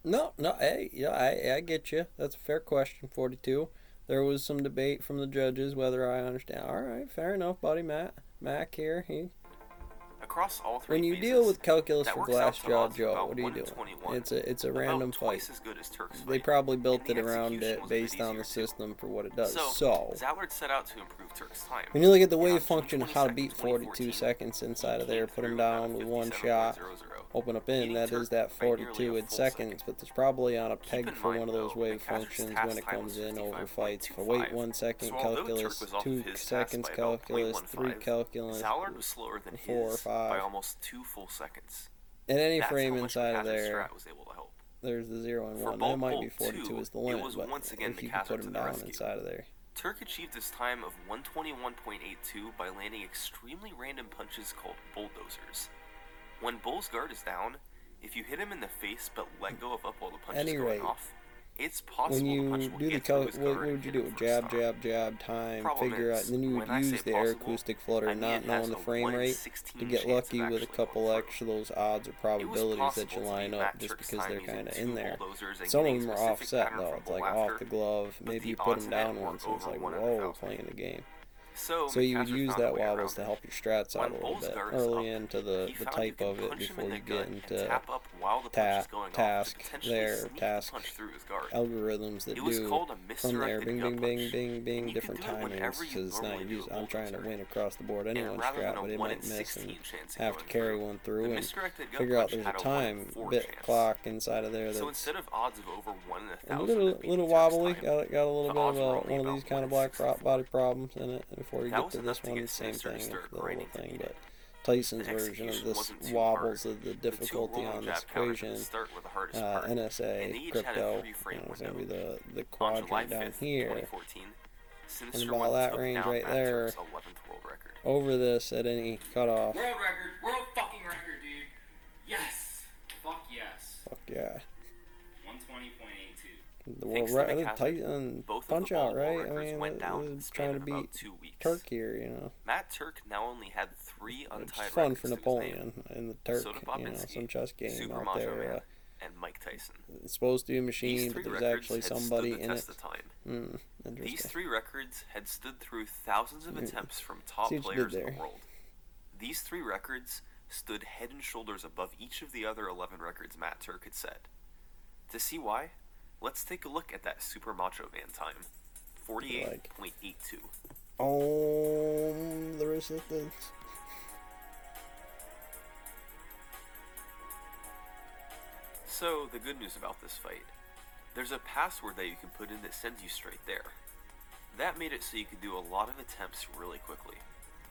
No, no, hey, yeah, I get you. That's a fair question. 42. There was some debate from the judges whether I understand. All right, fair enough, buddy. Mac here. Across all three When you deal phases, with calculus that for works out to Glassjaw odds of Joe, about what are you 1 in doing? 21, It's a about random fight. twice as good as Turk's They fight, probably and built the it around execution it was a bit based on easier the too. system for what it does. So, So, Zallard set out to improve Turk's time, when you look at the and wave on June function, how to 22nd, beat 42 2014, seconds he inside of there, came put him through at a down with one shot, 57.00, open up in, beating that Turk is that by nearly a 42 in full second. seconds, but there's probably on a Keep peg in for one mind, of those though, wave that Kazer's functions when task it time comes was in over fights. For 55.25, wait 1 so second, although Turk calculus, was off of 2 his task seconds, by about calculus, 3 0.15, calculus, Zallard was slower than 4 or his by 5. almost 2 full seconds. At any That's frame how much inside of Kazer's there, strat was able to help. there's the 0 and For 1. That Bulk might be Bolt 42 2, is the it limit, was but once again if the you can Kazer put to him the down rescue. inside of there. Turk achieved his time of 121.82 by landing extremely random punches called bulldozers. When Bull's guard is down, if you hit him in the face but let go of up while the punch is going off, it's When possible the punch you will do the get through his what guard would and you hit him do? for a Jab, stop. jab, jab, time, Problem figure out, is, and then you would when I say use the air possible, acoustic flutter, I mean not it has knowing the a frame 1 in rate, 16 to get chance lucky of with a actually going couple through. extra those odds or It was probabilities that you possible to line beat up Matt just Turk's because time they're using kind of 2 in there. bulldozers and Some of getting a them are specific offset pattern though. from It's like Bull off after, the glove. but Maybe the you put odds them in it down were once and it's over like 1 in whoa, 1,000. playing the game. So So you would McCaster use found a that way wobbles around to it. help your strats out When a little Bull's bit guard is up, early into he the found you type could of it punch him before in the you get gut and into tap up while the punch is going off to task potentially there, sneak the task punch through his guard. algorithms that It was do called a from there, misdirected bing, gut bing, bing, punch, bing, and bing, you could different do it whenever timings you because it's not normally do used. a I'm trying to bulldozer. win across the board And anyone's rather than strat, a but it 1 might in miss and 16 chance of have to going carry through, one the through and misdirected gut figure out punch there's a had a 1 in time 4 bit chance. clock inside of there So that's instead of odds of over 1 in a 1,000 of beating little Turk's wobbly. time, Got a little the bit of odds were only one of about these 1 kind of in black 64. body problems in it before you That get was to enough this to one. get Same Sinister to thing, start the little grinding to thing, beat but it. Tyson's The version of execution this wasn't too wobbles hard. the The 2 difficulty rolling on this jab counters at the equation. start were the hardest part, and NSA, they each had a crypto, 3-frame it's going window. to be the On July quadrant down 5th, here. 2014, And Sinister about 1 that took range down right Matt there, Turk's 11th world record. over this at any cutoff. World record. World fucking record, dude. Yes. Fuck yes. Fuck yeah. 120.82. The Thanks world to record, McCaster, Titan both of punch the out, volleyball right? I records mean, went down in the was span trying to of beat about 2 weeks. Turk here, you know. Matt Turk now only had 3 It's untied fun records for to his Napoleon name. and the Turk, So did you know, Babinski, some chess game Super out Macho there. Man, and Mike Tyson. It's supposed to be a These machine, 3 but there's records actually had stood somebody the in it. test of time. These Interesting. 3 records had stood through thousands of attempts from top See what you players did in the there. world. These 3 records stood head and shoulders above each of the other 11 records Matt Turk had set. To see why, let's take a look at that Super Macho Man time. 48.82. The resistance. So, the good news about this fight. There's a password that you can put in that sends you straight there. That made it so you could do a lot of attempts really quickly.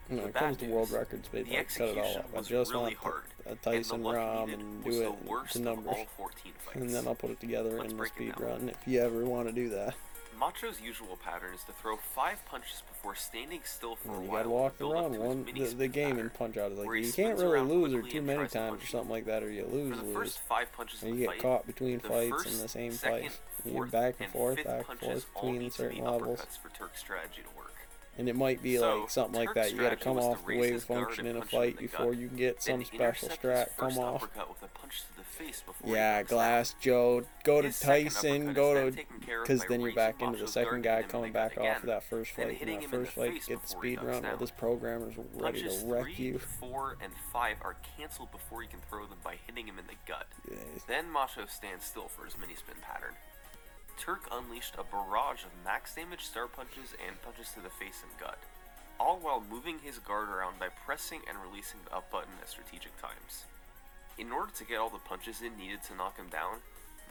When The it comes bad to world news, records, they the like cut it all execution up. I was just really want hard, a and Tyson the luck ROM needed and was do the it worst to of numbers. all 14 fights. And then I'll put it together Let's in the break it speed down. run if you ever want to do that. Macho's usual pattern is to throw 5 punches before standing still for a You while gotta walk and build the up run. to his One mini the spin game pattern, in Punch Out is like where he you can't spins really around lose or quickly too and many tries to times punch or you. something like that, or you For lose. the first 5 punches of And the you get fight, caught between the fights first, in the same second, fight. You're fourth, back and and forth, fifth back and punches forth all between need to be certain levels. uppercuts for Turk's strategy to work. And it might be So, like something like Turk's that. You gotta strategy come was to off the raise wave his guard function and in a punch him in fight the before gut, you get some then special intercept his strat first come off. uppercut with a punch to the face before Yeah, he knocks Glass down. Joe, go to His second Tyson, uppercut go is then to, taken care of because by then you're raising back into the Macho's second guard guy and hitting him coming in the gut back off of again, that first then fight. And hitting that him in the first fight face gets before he speed ducks run. Well, down. this programmer's ready Punches to wreck 3, you. 4, and 5 are cancelled before you can throw them by hitting him in the gut. Yeah. Then Macho stands still for his mini spin pattern. Turk unleashed a barrage of max damage star punches and punches to the face and gut, all while moving his guard around by pressing and releasing the up button at strategic times. In order to get all the punches in needed to knock him down,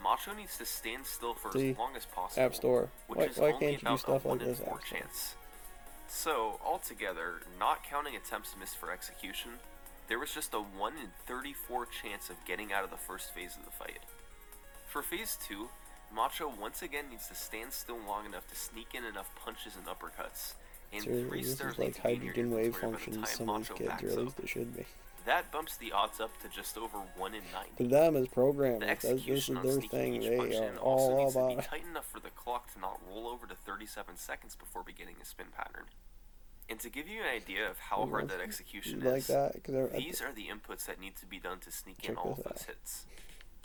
Macho needs to stand still for as long as possible, App Store. which is Why only can't you do about stuff a like 1 in this? 4 App Store? chance. So, altogether, not counting attempts missed for execution, there was just a 1 in 34 chance of getting out of the first phase of the fight. For phase 2, Macho once again needs to stand still long enough to sneak in enough punches and uppercuts, and So 3 this stars is need like to be in your hydrogen wave inventory by the functions time some of these Macho kids, backs or at up. least they should be. That bumps the odds up to just over 1 in 90. For them as The programmers, this is execution on their sneaking thing. each They punch are in also all needs to be about it. tight enough for the clock to not roll over to 37 seconds before beginning a spin pattern. And to give you an idea of how hard that execution Like is, that, because these are the inputs that need to be done to sneak in Check all this of those out. hits.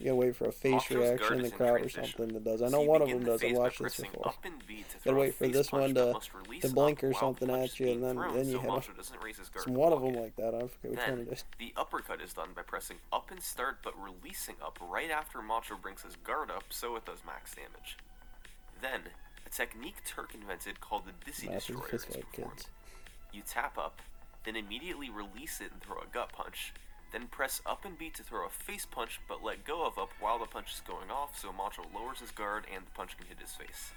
You gotta wait for a face Macho's reaction guard in the is in crowd or transition, something that does. I so know you one of begin them the does. I phase by watched this pressing before. up and B to Gotta throw a wait for face this punch, one but to must release blink up or while the something punch at is you, being and thrown, then you so hit him. Macho doesn't raise his guard It's to one of block them it. like that. I forget which one Then, it is. the uppercut is done by pressing up and start but releasing up right after Macho brings his guard up, so it does max damage. Then, a technique Turk invented called the Dizzy Massive Destroyer fist is fight, performed. kids. You tap up, then immediately release it and throw a gut punch, then press up and B to throw a face punch but let go of up while the punch is going off so Macho lowers his guard and the punch can hit his face.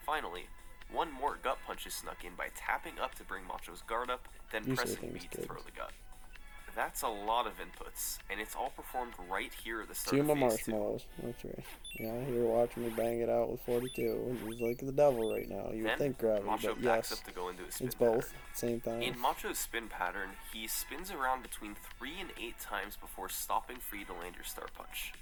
Finally, one more gut punch is snuck in by tapping up to bring Macho's guard up, then You say pressing B things, to kids. throw the gut. That's a lot of inputs, and it's all performed right here at the start Two of more phase 2. marshmallows. That's right. Yeah, you're watching me bang it out with 42. He's like the devil right now. You would Then, think gravity, Macho but backs yes, up to go into his spin it's both pattern. at the same time. In Macho's spin pattern, he spins around between 3 and 8 times before stopping for you to land your start punch.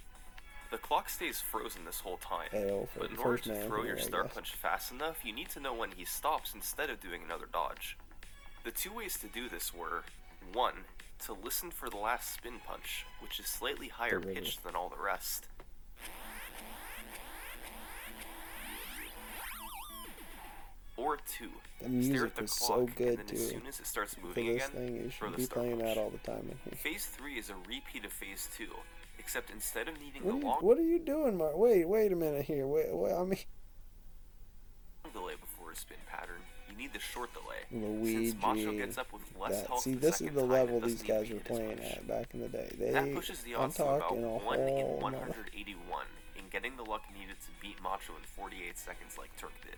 The clock stays frozen this whole time, AO for but the in order first to man throw here, your I start guess. punch fast enough, you need to know when he stops instead of doing another dodge. The two ways to do this were, 1, to listen for the last spin punch, which is slightly higher Derivative. pitched than all the rest. Or 2, The stare music at the was clock, so good and then as too. soon as it starts For moving this again, thing, you throw should the be start playing punch. that all the time in here. Phase 3 is a repeat of Phase 2, except instead of needing What the are you, long what are you doing, Mark? Wait a minute here. Wait, I mean, delay before a spin pattern, you need the short delay. Luigi. Since Macho gets up with less health See, the this is second the time, level it these doesn't need to guys be were hit as playing much. at back in the day. That pushes the I'm odds to about talking a 1 in whole 181 in getting the luck needed to beat Macho in 48 seconds like Turk did.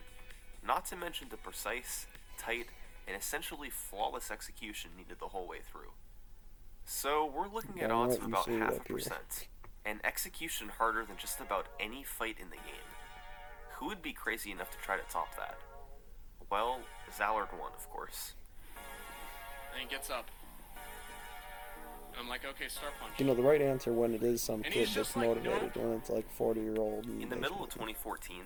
Not to mention the precise, tight, and essentially flawless execution needed the whole way through. So we're looking at I'll odds let of you about see it half a up here. percent, and execution harder than just about any fight in the game. Who would be crazy enough to try to top that? Well, Zallard won, of course. And he gets up. And I'm like, okay, start punch. You know, the right answer when it is some And kid he's that's just like, motivated, when it's like 40-year-old. In the middle of 2014,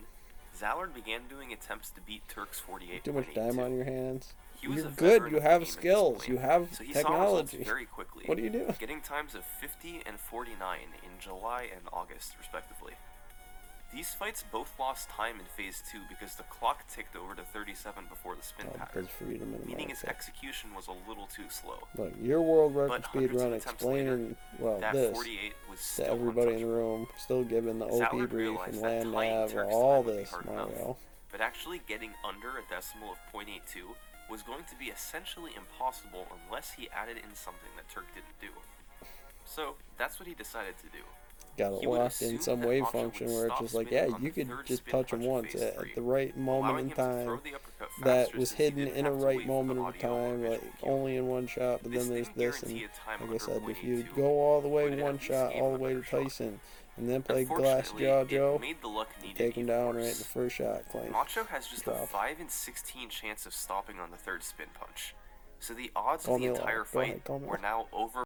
Zallard began doing attempts to beat Turk's 48.82. Too much time on your hands. He was You're a good. veteran You of the have game at this skills. point, You have so he saw results technology. very quickly. What are you doing? Getting times of 50 and 49 in July and August, respectively. These fights both lost time in Phase 2 because the clock ticked over to 37 before the spin pattern, Because freedom in meaning his America. execution was a little too slow. Look, your world record But speed hundreds of run attempts later, explaining, well, that this 48 was to still everybody in the untouchable. room, still giving the OP Zallard brief realized and that land tying nav, Turk's all time would be this, hard Mario. enough, but actually getting under a decimal of .82 was going to be essentially impossible unless he added in something that Turk didn't do. So that's what he decided to do. Got it He would locked in assume some that wave Macho function would where it's stop just like, spinning yeah, on you the could third just spin touch him punch of once Phase at 3, the right moment allowing in him to throw time. the uppercut That faster was since he hidden didn't in a have to right wait for the moment of audio or time, visual like cue. only in one shot. But This then there's didn't this, and guarantee a time like I under said, if you .82, go all the but way it at one least shot gave all him the a way to better shot. Tyson, and then play Glass Unfortunately, Jaw it Joe, made the luck needed take him even down worse. right in the first shot, claim. Macho has just Drop. a 5 in 16 chance of stopping on the third spin punch, so the odds Call of the me a liar. entire Go fight ahead, call me a were liar. now over